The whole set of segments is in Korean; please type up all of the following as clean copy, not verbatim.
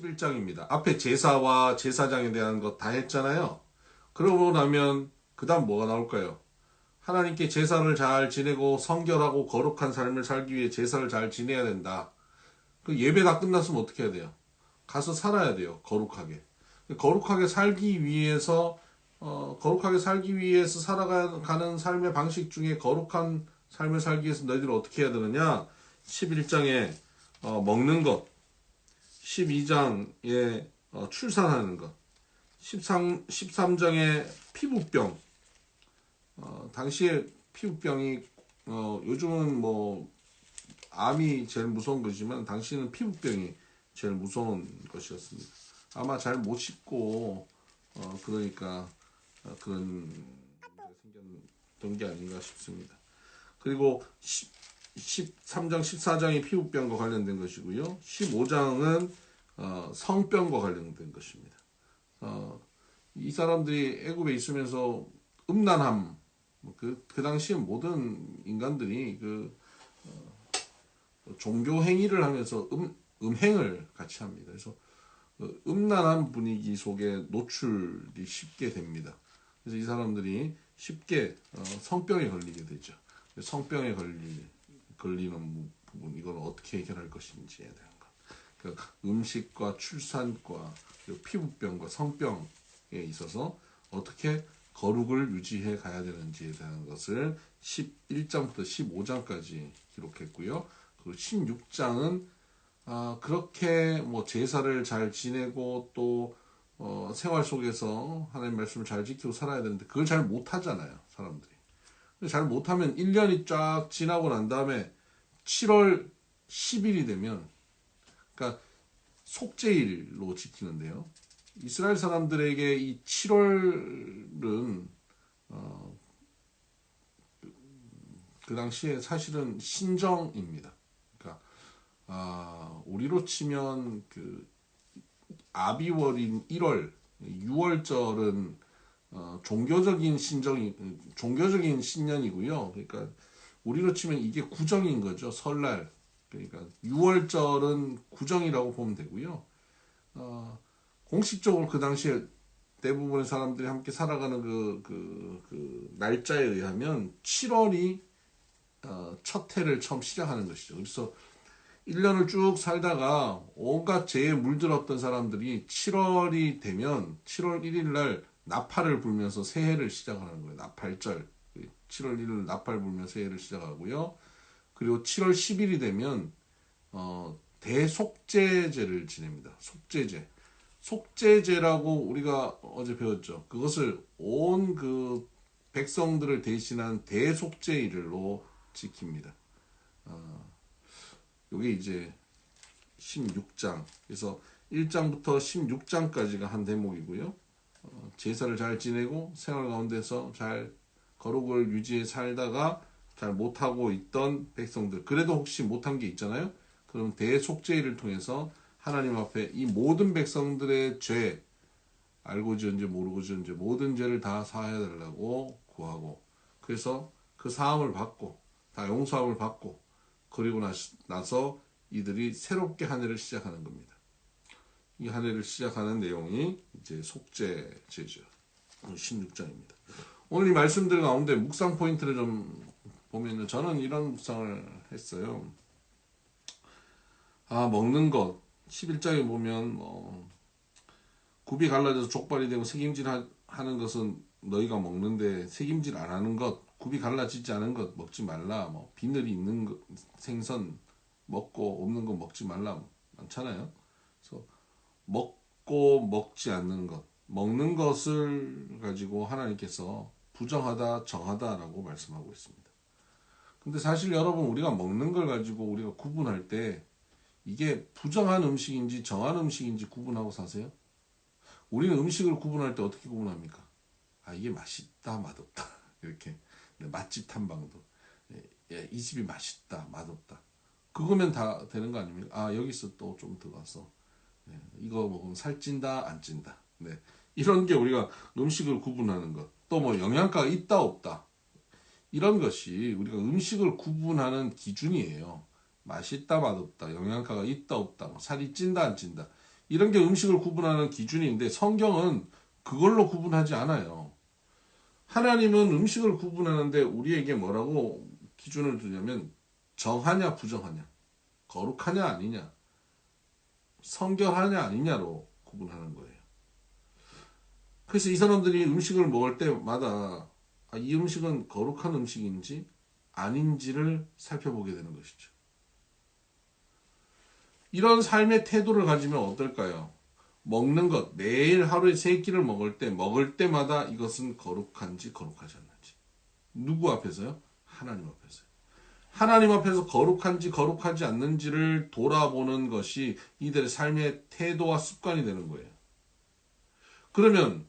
11장입니다. 앞에 제사와 제사장에 대한 것 다 했잖아요. 그러고 나면 그 다음 뭐가 나올까요? 하나님께 제사를 잘 지내고 성결하고 거룩한 삶을 살기 위해 제사를 잘 지내야 된다. 그 예배 다 끝났으면 어떻게 해야 돼요? 가서 살아야 돼요. 거룩하게. 거룩하게 살기 위해서 살아가는 삶의 방식 중에 거룩한 삶을 살기 위해서 너희들은 어떻게 해야 되느냐? 11장에 먹는 것, 12장에 출산하는 것, 13장에 피부병, 당시에 피부병이 요즘은 뭐 암이 제일 무서운 거지만 당시에는 피부병이 제일 무서운 것이었습니다. 아마 잘 못 씻고 그러니까 그런 문제가 생겼던 게 아닌가 싶습니다. 그리고 13장, 14장이 피부병과 관련된 것이고요. 15장은 성병과 관련된 것입니다. 이 사람들이 애굽에 있으면서 음란함, 그 당시에 모든 인간들이 종교 행위를 하면서 음행을 같이 합니다. 그래서 음란한 분위기 속에 노출이 쉽게 됩니다. 그래서 이 사람들이 쉽게 성병에 걸리게 되죠. 성병에 걸리는 부분, 이걸 어떻게 해결할 것인지에 대한 것. 그러니까 음식과 출산과 피부병과 성병에 있어서 어떻게 거룩을 유지해 가야 되는지에 대한 것을 11장부터 15장까지 기록했고요. 그리고 16장은 그렇게 뭐 제사를 잘 지내고 또 생활 속에서 하나님 말씀을 잘 지키고 살아야 되는데 그걸 잘 못하잖아요, 사람들이. 잘 못하면 1년이 쫙 지나고 난 다음에 7월 10일이 되면, 그러니까 속죄일로 지키는데요. 이스라엘 사람들에게 이 7월은 그 당시에 사실은 신정입니다. 그러니까 우리로 치면 그 아비월인 1월, 6월절은 종교적인 신년이고요. 그러니까 우리로 치면 이게 구정인 거죠. 설날. 그러니까 6월절은 구정이라고 보면 되고요. 공식적으로 그 당시에 대부분의 사람들이 함께 살아가는 그 날짜에 의하면 7월이 첫 해를 처음 시작하는 것이죠. 그래서 1년을 쭉 살다가 온갖 죄에 물들었던 사람들이 7월이 되면 7월 1일 날 나팔을 불면서 새해를 시작하는 거예요. 나팔절. 7월 1일 나팔 불면서 새해를 시작하고요. 그리고 7월 10일이 되면 대속죄제를 지냅니다. 속죄제. 속죄제라고 우리가 어제 배웠죠. 그것을 온 그 백성들을 대신한 대속죄일로 지킵니다. 이게 이제 16장. 그래서 1장부터 16장까지가 한 대목이고요. 제사를 잘 지내고 생활 가운데서 잘 거룩을 유지해 살다가 잘 못하고 있던 백성들, 그래도 혹시 못한 게 있잖아요. 그럼 대속죄일을 통해서 하나님 앞에 이 모든 백성들의 죄, 알고 지은지 모르고 지은지 모든 죄를 다 사해달라고 구하고, 그래서 그 사함을 받고 다 용서함을 받고, 그리고 나서 이들이 새롭게 한 해를 시작하는 겁니다. 이 한 해를 시작하는 내용이 이제 속죄제죠. 16장입니다. 오늘 이 말씀들 가운데 묵상 포인트를 좀 보면은 저는 이런 묵상을 했어요. 먹는 것. 11장에 보면 굽이 갈라져서 족발이 되고 색임질 하는 것은 너희가 먹는데 색임질 안 하는 것, 굽이 갈라지지 않은 것 먹지 말라. 뭐 비늘이 있는 것, 생선 먹고 없는 것 먹지 말라. 많잖아요. 그래서 먹고 먹지 않는 것, 먹는 것을 가지고 하나님께서 부정하다, 정하다라고 말씀하고 있습니다. 근데 사실 여러분, 우리가 먹는 걸 가지고 우리가 구분할 때 이게 부정한 음식인지 정한 음식인지 구분하고 사세요? 우리는 음식을 구분할 때 어떻게 구분합니까? 이게 맛있다, 맛없다. 이렇게. 맛집 탐방도. 이 집이 맛있다, 맛없다. 그거면 다 되는 거 아닙니까? 여기서 또 좀 들어가서. 이거 먹으면 살찐다, 안 찐다. 이런 게 우리가 음식을 구분하는 것. 또 뭐 영양가가 있다, 없다. 이런 것이 우리가 음식을 구분하는 기준이에요. 맛있다, 맛없다. 영양가가 있다, 없다. 뭐 살이 찐다, 안 찐다. 이런 게 음식을 구분하는 기준인데 성경은 그걸로 구분하지 않아요. 하나님은 음식을 구분하는데 우리에게 뭐라고 기준을 두냐면 정하냐 부정하냐, 거룩하냐 아니냐, 성결하냐 아니냐로 구분하는 거예요. 그래서 이 사람들이 음식을 먹을 때마다 이 음식은 거룩한 음식인지 아닌지를 살펴보게 되는 것이죠. 이런 삶의 태도를 가지면 어떨까요? 먹는 것, 매일 하루에 3끼를 먹을 때마다 이것은 거룩한지 거룩하지 않는지. 누구 앞에서요? 하나님 앞에서요. 하나님 앞에서 거룩한지 거룩하지 않는지를 돌아보는 것이 이들의 삶의 태도와 습관이 되는 거예요. 그러면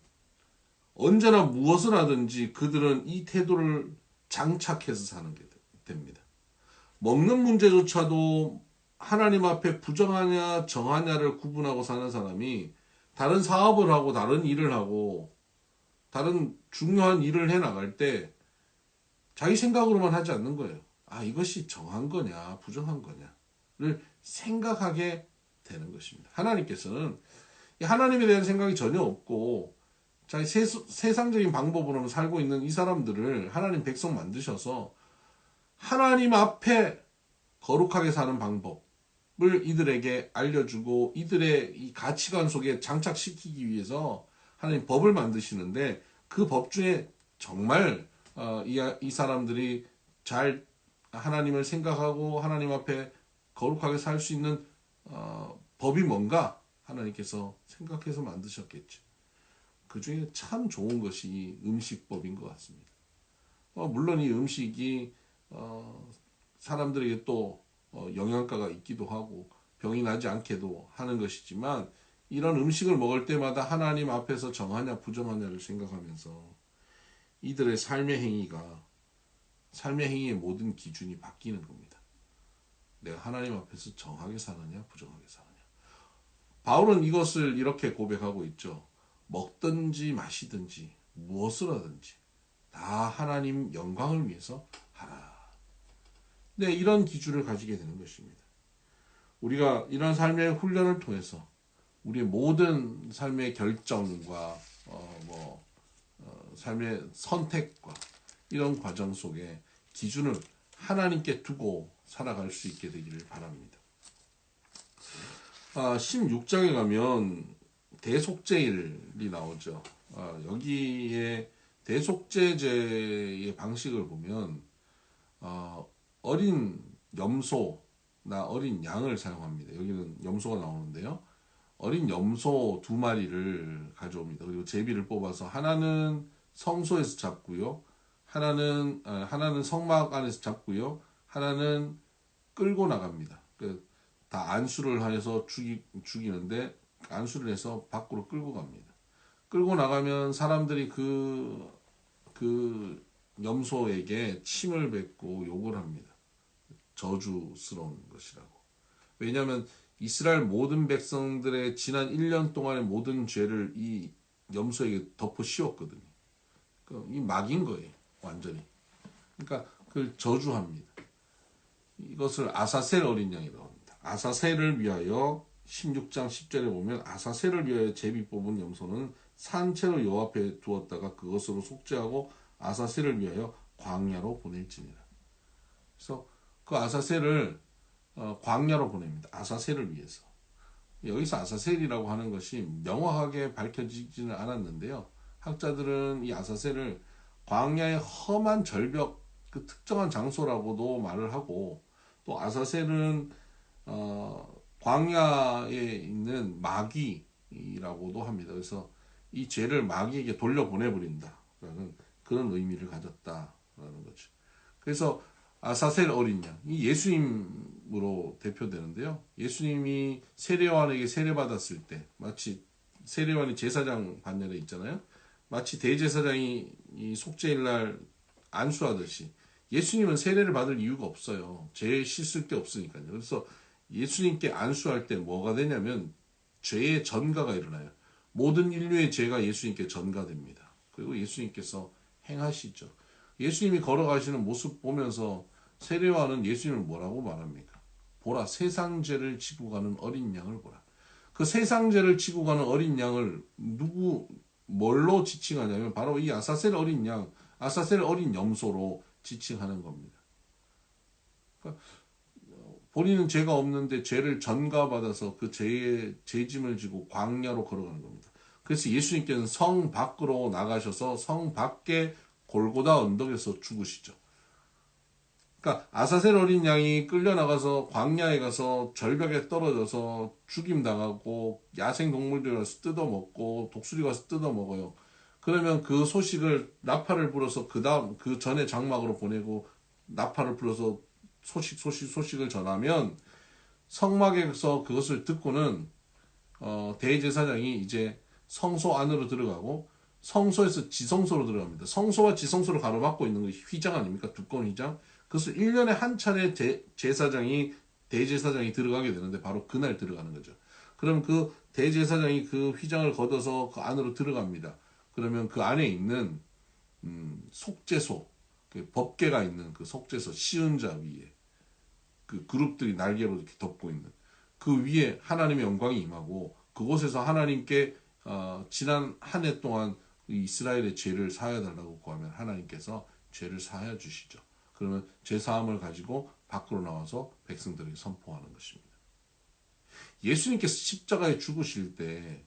언제나 무엇을 하든지 그들은 이 태도를 장착해서 사는 게 됩니다. 먹는 문제조차도 하나님 앞에 부정하냐 정하냐를 구분하고 사는 사람이 다른 사업을 하고 다른 일을 하고 다른 중요한 일을 해나갈 때 자기 생각으로만 하지 않는 거예요. 이것이 정한 거냐 부정한 거냐를 생각하게 되는 것입니다. 하나님께서는 하나님에 대한 생각이 전혀 없고 자기 세상적인 방법으로만 살고 있는 이 사람들을 하나님 백성 만드셔서 하나님 앞에 거룩하게 사는 방법을 이들에게 알려주고 이들의 이 가치관 속에 장착시키기 위해서 하나님 법을 만드시는데 그 법 중에 정말 이 사람들이 잘 하나님을 생각하고 하나님 앞에 거룩하게 살 수 있는 법이 뭔가 하나님께서 생각해서 만드셨겠죠. 그 중에 참 좋은 것이 이 음식법인 것 같습니다. 물론 이 음식이 사람들에게 또 영양가가 있기도 하고 병이 나지 않게도 하는 것이지만 이런 음식을 먹을 때마다 하나님 앞에서 정하냐 부정하냐를 생각하면서 이들의 삶의 행위의 모든 기준이 바뀌는 겁니다. 내가 하나님 앞에서 정하게 사느냐 부정하게 사느냐. 바울은 이것을 이렇게 고백하고 있죠. 먹든지 마시든지 무엇을 하든지 다 하나님 영광을 위해서 하라. 네, 이런 기준을 가지게 되는 것입니다. 우리가 이런 삶의 훈련을 통해서 우리의 모든 삶의 결정과 삶의 선택과 이런 과정 속에 기준을 하나님께 두고 살아갈 수 있게 되기를 바랍니다. 16장에 가면 대속죄일이 나오죠. 여기에 대속죄제의 방식을 보면 어린 염소나 어린 양을 사용합니다. 여기는 염소가 나오는데요. 어린 염소 2마리를 가져옵니다. 그리고 제비를 뽑아서 하나는 성소에서 잡고요. 하나는 성막 안에서 잡고요. 하나는 끌고 나갑니다. 다 안수를 해서 죽이는데 안수를 해서 밖으로 끌고 갑니다. 끌고 나가면 사람들이 그 염소에게 침을 뱉고 욕을 합니다. 저주스러운 것이라고. 왜냐하면 이스라엘 모든 백성들의 지난 1년 동안의 모든 죄를 이 염소에게 덮어 씌웠거든요. 이 막인 거예요. 완전히. 그러니까 그걸 저주합니다. 이것을 아사셀 어린 양이라고 합니다. 아사셀을 위하여 16장 10절에 보면 아사셀을 위하여 제비 뽑은 염소는 산채로 여호와 앞에 두었다가 그것으로 속죄하고 아사셀을 위하여 광야로 보낼지니라. 그래서 그 아사셀을 광야로 보냅니다. 아사셀을 위해서. 여기서 아사셀이라고 하는 것이 명확하게 밝혀지지는 않았는데요. 학자들은 이 아사셀을 광야의 험한 절벽, 그 특정한 장소라고도 말을 하고, 또 아사셀은 광야에 있는 마귀라고도 합니다. 그래서 이 죄를 마귀에게 돌려보내버린다라는 그런 의미를 가졌다라는 거죠. 그래서 아사셀 어린 양, 이 예수님으로 대표되는데요. 예수님이 세례요한에게 세례받았을 때 마치 세례요한이 제사장 반열에 있잖아요. 마치 대제사장이 이 속죄일날 안수하듯이 예수님은 세례를 받을 이유가 없어요. 죄 씻을 게 없으니까요. 그래서 예수님께 안수할 때 뭐가 되냐면 죄의 전가가 일어나요. 모든 인류의 죄가 예수님께 전가됩니다. 그리고 예수님께서 행하시죠. 예수님이 걸어가시는 모습 보면서 세례요한은 예수님을 뭐라고 말합니까? 보라, 세상 죄를 지고 가는 어린 양을 보라. 그 세상죄를 지고 가는 어린 양을 뭘로 지칭하냐면 바로 이 아사셀 어린 양, 아사셀 어린 염소로 지칭하는 겁니다. 그러니까 본인은 죄가 없는데 죄를 전가받아서 그 죄의 죄짐을 지고 광야로 걸어가는 겁니다. 그래서 예수님께서는 성 밖으로 나가셔서 성 밖에 골고다 언덕에서 죽으시죠. 그러니까 아사셀 어린 양이 끌려나가서 광야에 가서 절벽에 떨어져서 죽임당하고 야생 동물들 와서 뜯어먹고 독수리 가서 뜯어먹어요. 그러면 그 소식을 나팔을 불어서 그 전에 장막으로 보내고 나팔을 불어서 소식을 전하면 성막에서 그것을 듣고는 대제사장이 이제 성소 안으로 들어가고 성소에서 지성소로 들어갑니다. 성소와 지성소를 가로막고 있는 것이 휘장 아닙니까? 두꺼운 휘장. 그것을 1년에 한 차례 대제사장이 들어가게 되는데 바로 그날 들어가는 거죠. 그럼 그 대제사장이 그 휘장을 걷어서 그 안으로 들어갑니다. 그러면 그 안에 있는 속죄소, 그 법궤가 있는 그 속죄소 시은자 위에 그 그룹들이 날개로 이렇게 덮고 있는 그 위에 하나님의 영광이 임하고 그곳에서 하나님께 지난 한 해 동안 이스라엘의 죄를 사하여 달라고 구하면 하나님께서 죄를 사하여 주시죠. 그러면 죄 사함을 가지고 밖으로 나와서 백성들에게 선포하는 것입니다. 예수님께서 십자가에 죽으실 때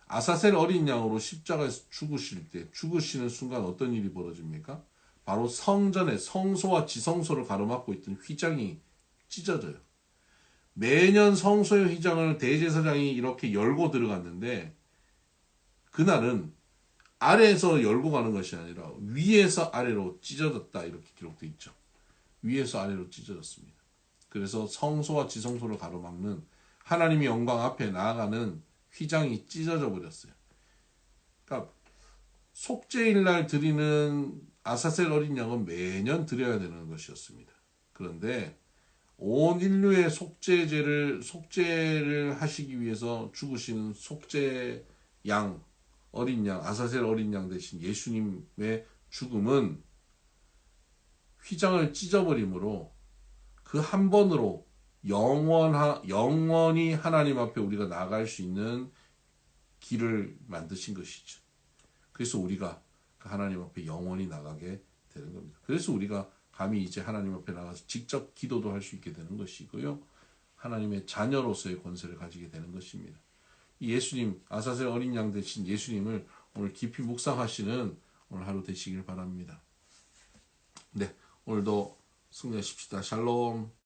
아사셀 어린 양으로 십자가에서 죽으실 때 죽으시는 순간 어떤 일이 벌어집니까? 바로 성전의 성소와 지성소를 가로막고 있던 휘장이 찢어져요. 매년 성소의 휘장을 대제사장이 이렇게 열고 들어갔는데 그날은 아래에서 열고 가는 것이 아니라 위에서 아래로 찢어졌다 이렇게 기록되어 있죠. 위에서 아래로 찢어졌습니다. 그래서 성소와 지성소를 가로막는 하나님의 영광 앞에 나아가는 휘장이 찢어져 버렸어요. 그러니까 속죄일날 드리는 아사셀 어린 양은 매년 드려야 되는 것이었습니다. 그런데 온 인류의 속죄를 하시기 위해서 죽으시는 속죄 양, 어린 양, 아사셀 어린 양 대신 예수님의 죽음은 휘장을 찢어버림으로 그 한 번으로 영원히 하나님 앞에 우리가 나갈 수 있는 길을 만드신 것이죠. 그래서 우리가 하나님 앞에 영원히 나가게 되는 겁니다. 그래서 우리가 감히 이제 하나님 앞에 나가서 직접 기도도 할 수 있게 되는 것이고요. 하나님의 자녀로서의 권세를 가지게 되는 것입니다. 이 예수님, 아사셀 어린 양 대신 예수님을 오늘 깊이 묵상하시는 오늘 하루 되시길 바랍니다. 네, 오늘도 승리하십시다. 샬롬.